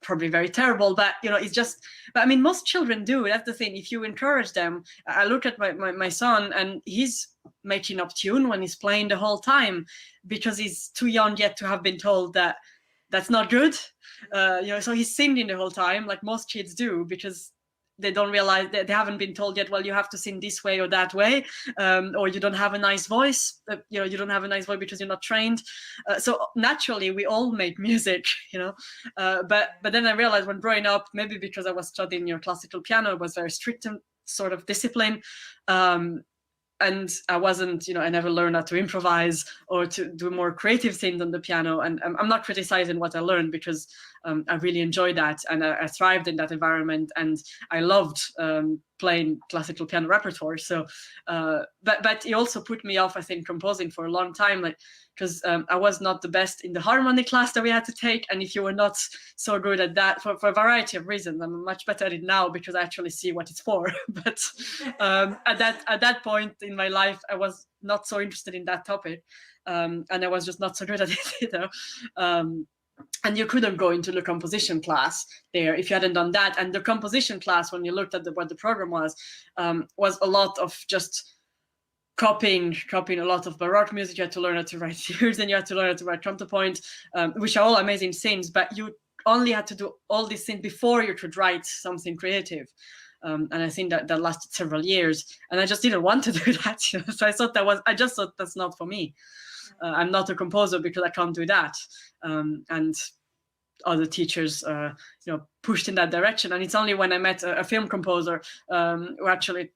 probably very terrible, but it's just. But most children do. That's the thing. If you encourage them, I look at my son, and he's making up tune when he's playing the whole time, because he's too young yet to have been told that that's not good. So he's singing the whole time, like most kids do, because they don't realize that they haven't been told yet, well, you have to sing this way or that way, or you don't have a nice voice, you don't have a nice voice because you're not trained. So naturally we all make music, but then I realized when growing up, maybe because I was studying classical piano, it was very strict and sort of discipline. And I wasn't, I never learned how to improvise or to do more creative things on the piano. And I'm not criticizing what I learned, because I really enjoyed that, and I thrived in that environment, and I loved playing classical piano repertoire. So, but it also put me off, I think, composing for a long time, like, because I was not the best in the harmony class that we had to take. And if you were not so good at that, for a variety of reasons, I'm much better at it now because I actually see what it's for. But at that point in my life, I was not so interested in that topic, and I was just not so good at it, and you couldn't go into the composition class there if you hadn't done that. And the composition class, when you looked at what the program was a lot of just copying a lot of Baroque music. You had to learn how to write fugues, and you had to learn how to write counterpoint, which are all amazing things, but you only had to do all these things before you could write something creative. And I think that lasted several years, and I just didn't want to do that. So I just thought that's not for me. I'm not a composer because I can't do that. And other teachers, pushed in that direction. And it's only when I met a film composer who actually,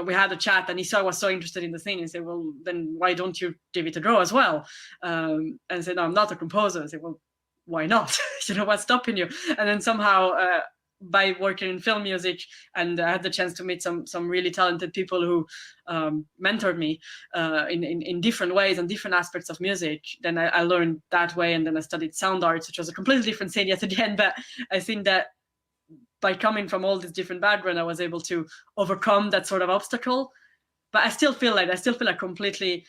we had a chat, and he saw I was so interested in the thing, and said, well, then why don't you give it a go as well? And I said, no, I'm not a composer. I said, well, why not? What's stopping you? And then somehow, by working in film music, and I had the chance to meet some really talented people who mentored me in different ways and different aspects of music. Then I learned that way, and then I studied sound arts, which was a completely different thing yet again. But I think that by coming from all this different background, I was able to overcome that sort of obstacle. But I still feel like completely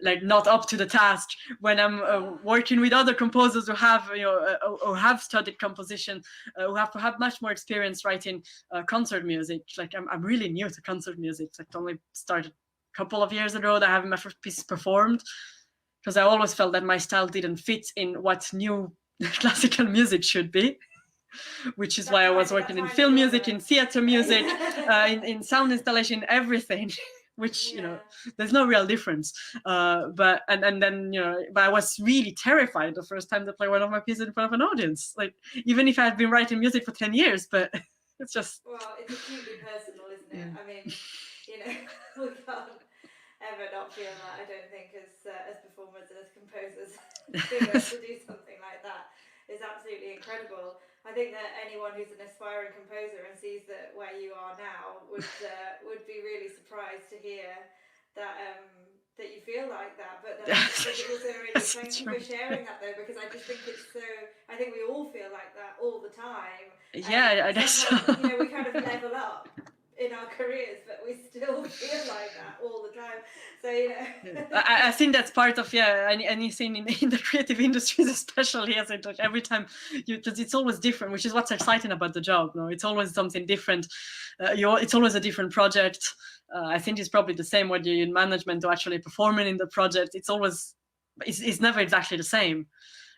like not up to the task when I'm working with other composers who have who have studied composition, who have perhaps much more experience writing concert music. Like I'm really new to concert music. Like only started a couple of years ago that I have my first piece performed, because I always felt that my style didn't fit in what new classical music should be. Which is why I was working in film music, in theater music, in sound installation, everything. Which there's no real difference. But then but I was really terrified the first time to play one of my pieces in front of an audience. Like even if I had been writing music for 10 years, but it's just. Well, it's acutely personal, isn't it? I mean, we can't ever not feel that, I don't think, as performers and as composers, being able to do something like that is absolutely incredible. I think that anyone who's an aspiring composer and sees that where you are now would be really surprised to hear that that you feel like that. But then I think it's also really thank you for sharing that though, because I just think it's so. I think we all feel like that all the time. Yeah, I guess so. We kind of level up in our careers, but we still feel like that all the time. So I think that's part of anything in the creative industries, especially as it every time because it's always different, which is what's exciting about the job. No, it's always something different. It's always a different project. I think it's probably the same whether you're in management or actually performing in the project. It's never exactly the same.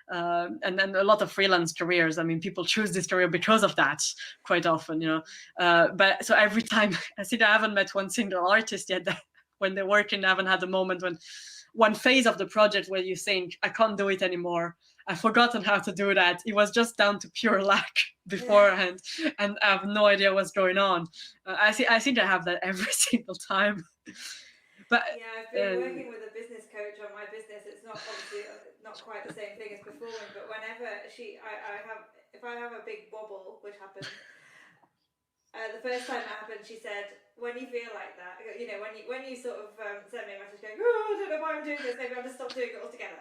And then a lot of freelance careers, I mean, people choose this career because of that quite often, but so every time I haven't met one single artist yet that when they're working, I haven't had a moment when one phase of the project where you think, I can't do it anymore. I've forgotten how to do that. It was just down to pure lack beforehand, and I have no idea what's going on. I think I have that every single time. But I've been working with a business coach on my business. It's not obviously not quite the same thing as performing, but whenever if I have a big wobble, which happens, the first time that happened, she said, when you feel like that, when you sort of send me a message going, oh, I don't know why I'm doing this, maybe I'll just stop doing it altogether.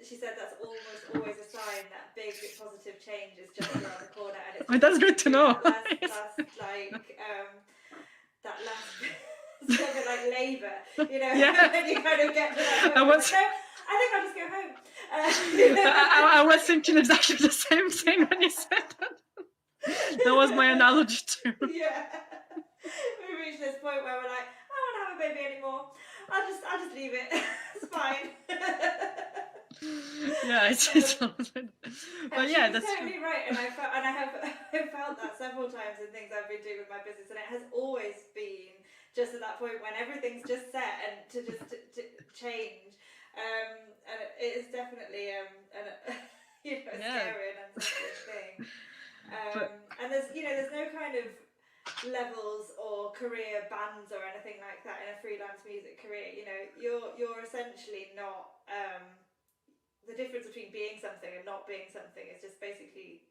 She said that's almost always a sign that big positive change is just around the corner, and it's that's good to know. That last it's a bit like labour, and you kind of get to that point. I think I'll just go home. I was thinking exactly the same thing when you said that. That was my analogy too. Yeah. We reached this point where we're like, I don't want to have a baby anymore. I'll just leave it. It's fine. Yeah, it's but yeah, that's totally true. right, and I have I've felt that several times in things I've been doing with my business, and it has always been just at that point when everything's just set and to change, and it is definitely a Yeah, scary and unsettling thing. but And there's no kind of levels or career bands or anything like that in a freelance music career. You're essentially not. The difference between being something and not being something is just basically,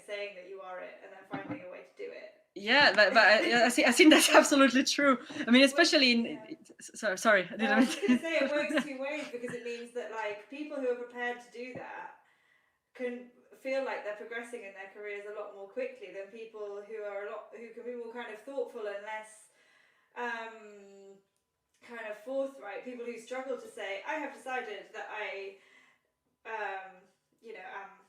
saying that you are it and then finding a way to do it. yeah, but I think that's absolutely true. I mean, especially in sorry, I No, I was didn't. just going to say it works two ways, because it means that like people who are prepared to do that can feel like they're progressing in their careers a lot more quickly than people who can be more kind of thoughtful and less kind of forthright. People who struggle to say, I have decided that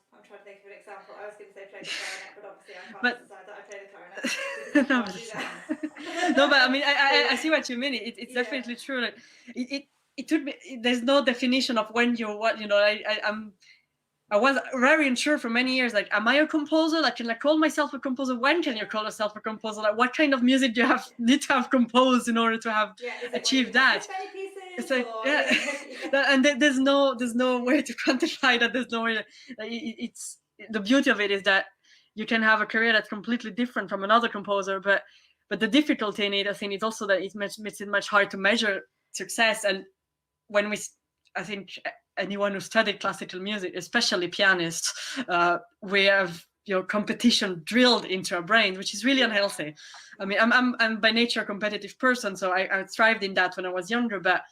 I'm trying to think of an example. I was going to say play the clarinet, but obviously I can't But decide that I play the clarinet because I no, can't do that. no, but I mean, I Yeah. see what you mean. It's Yeah. definitely true. Like, it took me. There's no definition of when you're what. I was very unsure for many years. Like, am I a composer? Like, can I call myself a composer? When can you call yourself a composer? Like, what kind of music do you need to have composed in order to have achieved that? It's like, and there's no way to quantify that. There's no way. It's the beauty of it is that you can have a career that's completely different from another composer, but the difficulty in it, I think, is also that it makes it much hard to measure success. And when I think anyone who studied classical music, especially pianists, we have competition drilled into our brain, which is really unhealthy. I mean, I'm by nature a competitive person, so I thrived in that when I was younger, but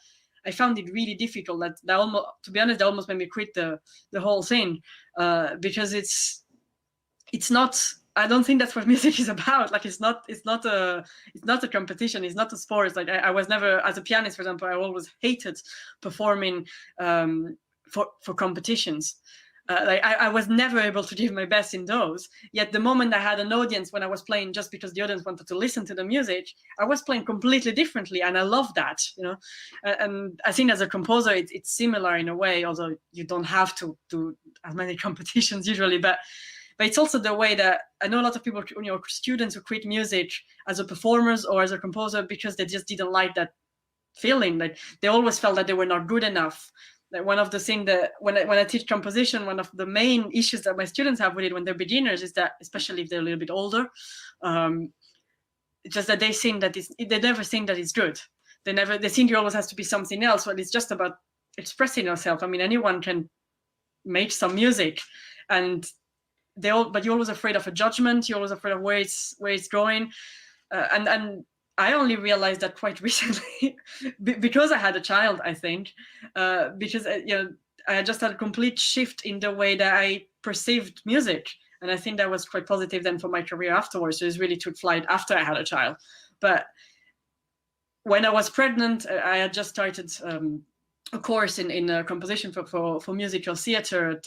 I found it really difficult. That almost, to be honest, that almost made me quit the whole thing, because it's not. I don't think that's what music is about. Like, it's not a competition. It's not a sport. It's like I was never, as a pianist, for example, I always hated performing for competitions. Like I was never able to give my best in those. Yet the moment I had an audience, when I was playing just because the audience wanted to listen to the music, I was playing completely differently, and I love that. And I think as a composer, it's similar in a way, although you don't have to do as many competitions usually, but it's also the way that I know a lot of people, students who quit music as a performers or as a composer because they just didn't like that feeling. Like, they always felt that they were not good enough. Like, one of the things that when I teach composition, one of the main issues that my students have with it when they're beginners is that, especially if they're a little bit older, just that they never think that it's good. They think it always has to be something else. Well, it's just about expressing yourself. I mean, anyone can make some music, and but you're always afraid of a judgment. You're always afraid of where it's going, and I only realized that quite recently because I had a child. I think because I just had a complete shift in the way that I perceived music, and I think that was quite positive then for my career afterwards. So it really took flight after I had a child. But when I was pregnant, I had just started a course in composition for musical theater at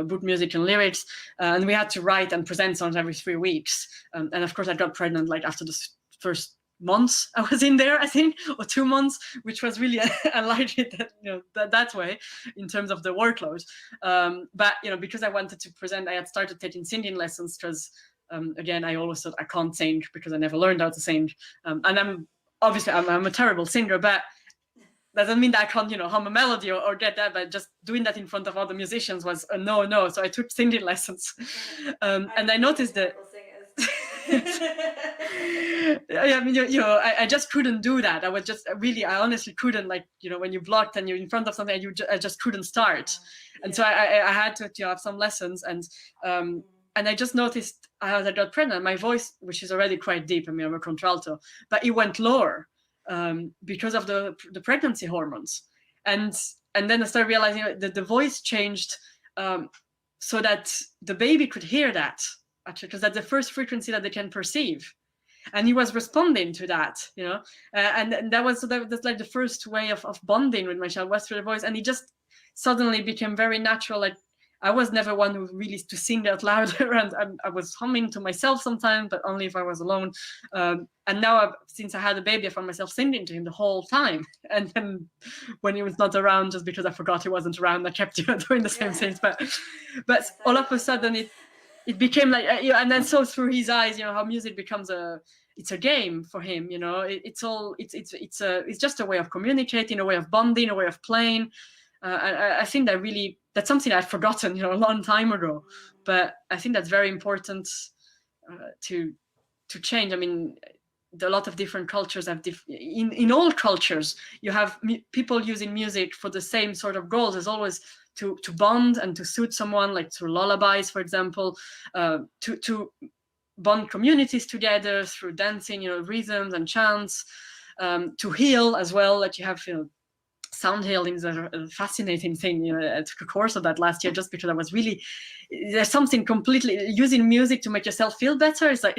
Book Music and Lyrics, and we had to write and present songs every 3 weeks. And of course, I got pregnant like after the first months I was in there, I think, or 2 months, which was really unlikely that way in terms of the workload. But because I wanted to present, I had started taking singing lessons because again, I always thought I can't sing because I never learned how to sing, and I'm a terrible singer, but doesn't mean that I can't, hum a melody or get that, but just doing that in front of other musicians was a no. So I took singing lessons, and I noticed that. I mean, I just couldn't do that. I was just I honestly couldn't, like, when you blocked and you're in front of something, I just couldn't start. And so I had to have some lessons, and I just noticed as I got pregnant, my voice, which is already quite deep, I mean, I'm a contralto, but it went lower. Because of the pregnancy hormones, and then I started realizing that the voice changed so that the baby could hear that, actually, because that's the first frequency that they can perceive, and he was responding to that, and that's like the first way of bonding with my child was through the voice, and it just suddenly became very natural. Like, I was never one who really to sing out louder, and I was humming to myself sometimes, but only if I was alone. And now, since I had a baby, I found myself singing to him the whole time. And then when he was not around, just because I forgot he wasn't around, I kept doing the same things. But Yes, all of a sudden, it became like, and then so through his eyes, how music becomes it's a game for him. It's just a way of communicating, a way of bonding, a way of playing. I think that's something I'd forgotten, a long time ago. But I think that's very important to change. I mean, a lot of different cultures have in all cultures you have people using music for the same sort of goals. There's always to bond and to soothe someone, like through lullabies, for example, to bond communities together through dancing, rhythms and chants, to heal as well. That you have, sound healing is a fascinating thing. I took a course of that last year just because I was really, there's something completely using music to make yourself feel better. It's like,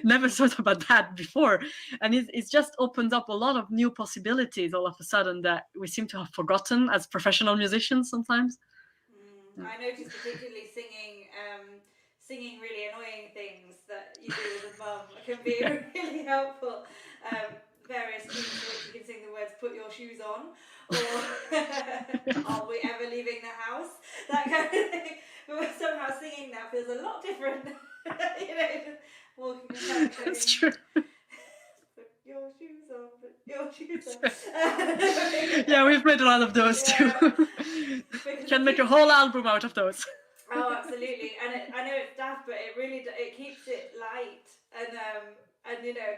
never thought about that before. And it's just opened up a lot of new possibilities all of a sudden that we seem to have forgotten as professional musicians sometimes. I noticed particularly singing really annoying things that you do as a mum can be really helpful. Various tunes for which you can sing the words "put your shoes on" or "are we ever leaving the house?" That kind of thing. But somehow singing that feels a lot different. Walking around going, That's true. Put your shoes on, put your shoes on. Yeah, we've played a lot of those too. Can make a whole album out of those. Oh, absolutely, and I know it's daft, but it really it keeps it light and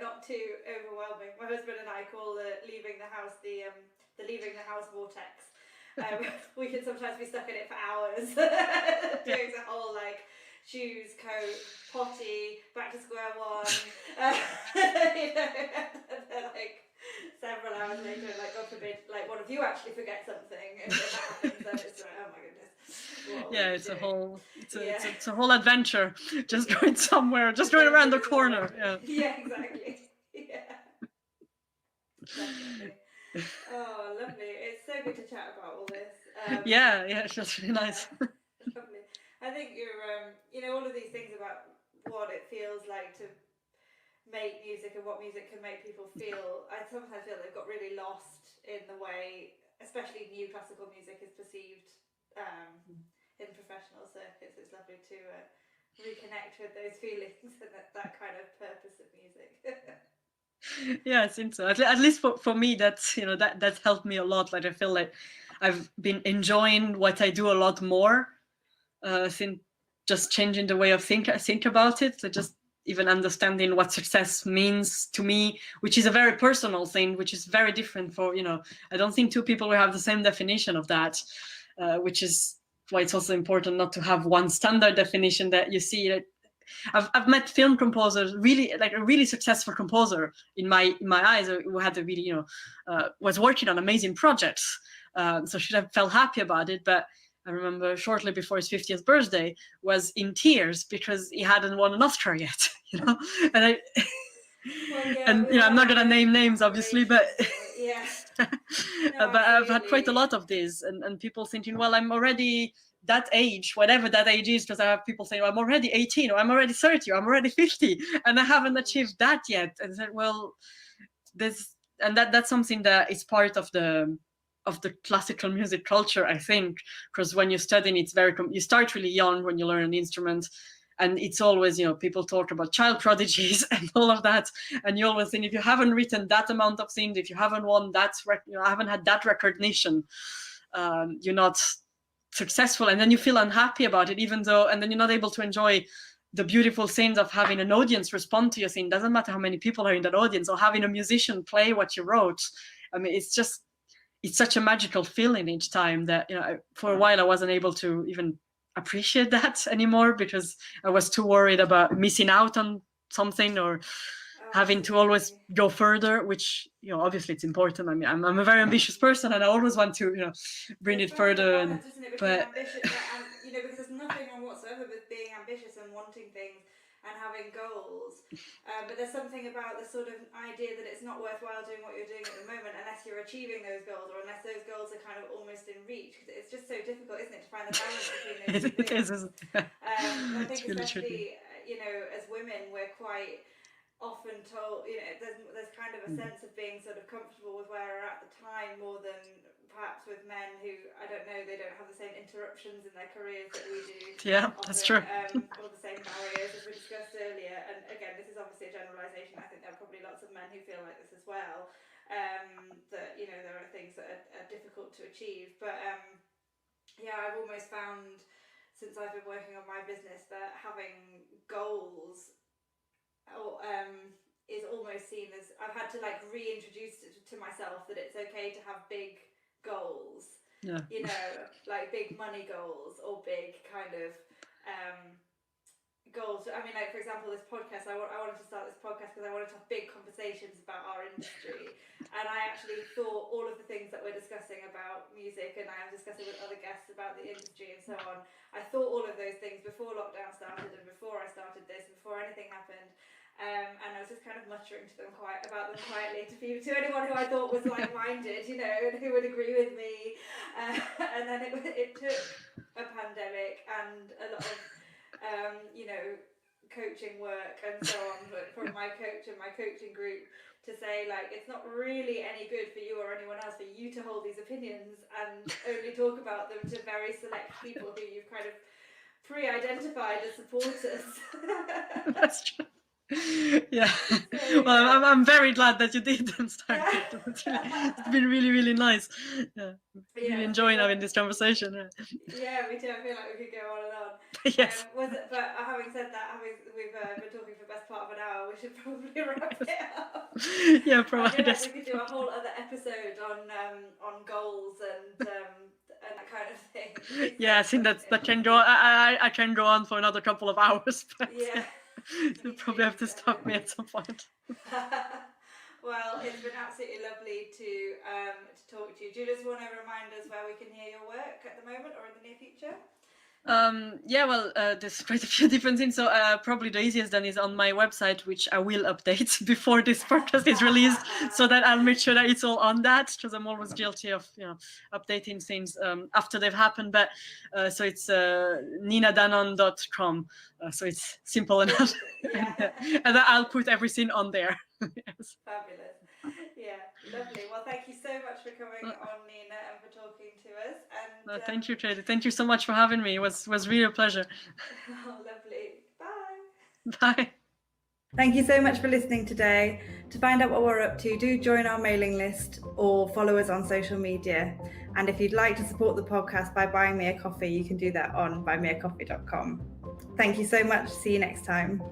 not too overwhelming. My husband and I call leaving the house the leaving the house vortex. We can sometimes be stuck in it for hours, doing the whole shoes, coat, potty, back to square one. And then, several hours later, God forbid, one of you actually forgets something, and that happens, then it's like, oh my goodness. Yeah, it's a whole adventure. Just going somewhere, just going around the corner. Yeah, exactly. Yeah. Definitely. Oh, lovely. It's so good to chat about all this. Yeah, it's just really nice. Lovely. I think you're, all of these things about what it feels like to make music and what music can make people feel. I sometimes feel they've got really lost in the way, especially new classical music is perceived in professional circuits. It's lovely to reconnect with those feelings and that kind of purpose of music. Yeah, I think so. At least for me, that's that's helped me a lot. I feel like I've been enjoying what I do a lot more since just changing the way of think about it. So just even understanding what success means to me, which is a very personal thing, which is very different for I don't think two people will have the same definition of that, which is why it's also important not to have one standard definition that you see. I've met film composers, really like a really successful composer in my eyes, who had a really was working on amazing projects, so should have felt happy about it. But I remember shortly before his 50th birthday was in tears because he hadn't won an Oscar yet, and I. Well, yeah, and I'm not gonna name names, obviously, but yeah. but I've had quite a lot of these, and people thinking, well, I'm already that age, whatever that age is, because I have people saying, well, I'm already 18, or I'm already 30, or I'm already 50, and I haven't achieved that yet. And I said, well, that's something that is part of the classical music culture, I think, because when you're studying, it's you start really young when you learn an instrument. And it's always, people talk about child prodigies and all of that. And you always think, if you haven't written that amount of things, if you haven't won that, haven't had that recognition, you're not successful. And then you feel unhappy about it, and then you're not able to enjoy the beautiful things of having an audience respond to your thing. Doesn't matter how many people are in that audience, or having a musician play what you wrote. I mean, it's such a magical feeling each time that, for a while I wasn't able to even appreciate that anymore because I was too worried about missing out on something or having to always go further, which obviously it's important. I mean, I'm a very ambitious person, and I always want to bring it further. And but ambitious, because there's nothing wrong whatsoever with being ambitious and wanting things and having goals, but there's something about the sort of idea that it's not worthwhile doing what you're doing at the moment unless you're achieving those goals, or unless those goals are kind of almost in reach, because it's just so difficult, isn't it, to find the balance between those two It things. is, isn't it? I think It's really tricky. especially, as women, we're quite often told, there's kind of a sense of being sort of comfortable with where we're at the time more than perhaps with men who, I don't know, they don't have the same interruptions in their careers that we do. Yeah, often, that's true. Or the same barriers as we discussed earlier. And again, this is obviously a generalisation. I think there are probably lots of men who feel like this as well. That there are things that are difficult to achieve. But I've almost found since I've been working on my business that having goals is almost seen as, I've had to like reintroduce it to myself that it's okay to have big goals. Yeah. Like big money goals or big kind of goals. I mean, like for example, this podcast, I wanted to start this podcast because I wanted to have big conversations about our industry, and I actually thought all of the things that we're discussing about music, and I am discussing with other guests about the industry and so on. I thought all of those things before lockdown started and before I started this, before anything happened. And I was just kind of muttering to them about them quietly to anyone who I thought was like-minded, and who would agree with me. And then it took a pandemic and a lot of coaching work and so on from my coach and my coaching group to say, like, it's not really any good for you or anyone else for you to hold these opinions and only talk about them to very select people who you've kind of pre-identified as supporters. That's true. Yeah. Well, I'm very glad that you did and started. It's been really, really nice. Really enjoying having this conversation. Yeah, me too. I feel like we could go on and on. Yes. But having said that, we've been talking for the best part of an hour, we should probably wrap it up. Yeah, probably. I feel like we could do a whole other episode on goals and that kind of thing. Yeah, I think that can go. I can go on for another couple of hours, but yeah. You'll probably have to stop me at some point. Well, it's been absolutely lovely to talk to you. Do you just want to remind us where we can hear your work at the moment or in the near future? There's quite a few different things. So probably the easiest then is on my website, which I will update before this podcast is released, so that I'll make sure that it's all on that, because I'm always guilty of updating things after they've happened. But so it's ninadanon.com. So it's simple enough. Yeah. And I'll put everything on there. Yes. Fabulous. Yeah, lovely. Well, thank you so much for coming on, Nina, and for talking to us. And thank you, Tracy. Thank you so much for having me. It was really a pleasure. Oh, lovely. Bye. Bye. Thank you so much for listening today. To find out what we're up to, do join our mailing list or follow us on social media. And if you'd like to support the podcast by buying me a coffee, you can do that on buymeacoffee.com. Thank you so much. See you next time.